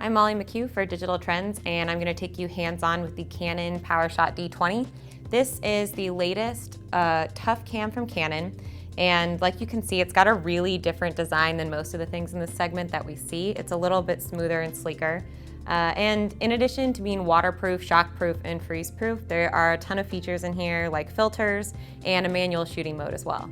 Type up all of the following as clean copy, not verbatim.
I'm Molly McHugh for Digital Trends, and I'm going to take you hands-on with the Canon PowerShot D20. This is the latest tough cam from Canon, and like you can see, it's got a really different design than most of the things in this segment that we see. It's a little bit smoother and sleeker. And in addition to being waterproof, shockproof, and freeze-proof, there are a ton of features in here like filters and a manual shooting mode as well.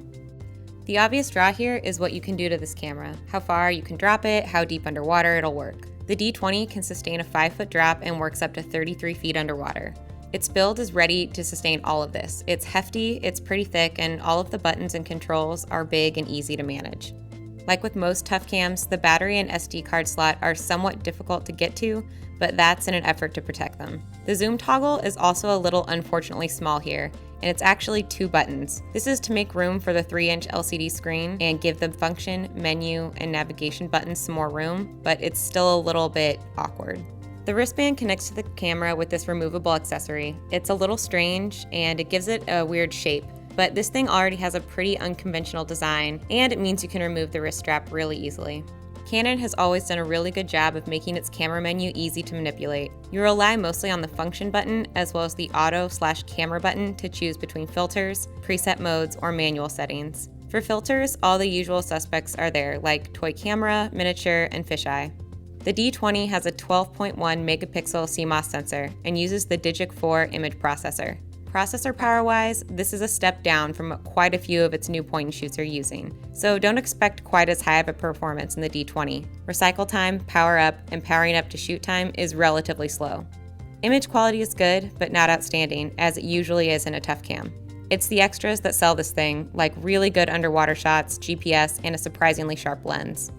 The obvious draw here is what you can do to this camera, how far you can drop it, how deep underwater it'll work. The D20 can sustain a 5-foot drop and works up to 33 feet underwater. Its build is ready to sustain all of this. It's hefty, it's pretty thick, and all of the buttons and controls are big and easy to manage. Like with most tough cams, the battery and SD card slot are somewhat difficult to get to, but that's in an effort to protect them. The zoom toggle is also a little unfortunately small here, and it's actually 2 buttons. This is to make room for the 3-inch LCD screen and give the function, menu, and navigation buttons some more room, but it's still a little bit awkward. The wristband connects to the camera with this removable accessory. It's a little strange, and it gives it a weird shape, but this thing already has a pretty unconventional design, and it means you can remove the wrist strap really easily. Canon has always done a really good job of making its camera menu easy to manipulate. You rely mostly on the function button as well as the auto/camera button to choose between filters, preset modes, or manual settings. For filters, all the usual suspects are there, like toy camera, miniature, and fisheye. The D20 has a 12.1 megapixel CMOS sensor and uses the Digic 4 image processor. Processor power-wise, this is a step down from what quite a few of its new point-and-shoots are using, so don't expect quite as high of a performance in the D20. Recycle time, power up, and powering up to shoot time is relatively slow. Image quality is good, but not outstanding, as it usually is in a tough cam. It's the extras that sell this thing, like really good underwater shots, GPS, and a surprisingly sharp lens.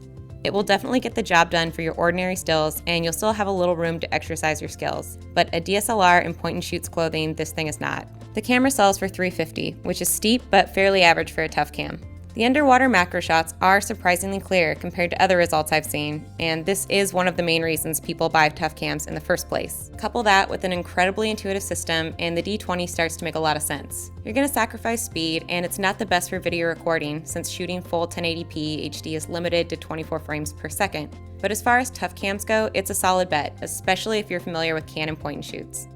It will definitely get the job done for your ordinary stills, and you'll still have a little room to exercise your skills. But a DSLR and point-and-shoots clothing, this thing is not. The camera sells for $350, which is steep but fairly average for a tough cam. The underwater macro shots are surprisingly clear compared to other results I've seen, and this is one of the main reasons people buy tough cams in the first place. Couple that with an incredibly intuitive system, and the D20 starts to make a lot of sense. You're going to sacrifice speed, and it's not the best for video recording since shooting full 1080p HD is limited to 24 frames per second. But as far as tough cams go, it's a solid bet, especially if you're familiar with Canon point-and-shoots.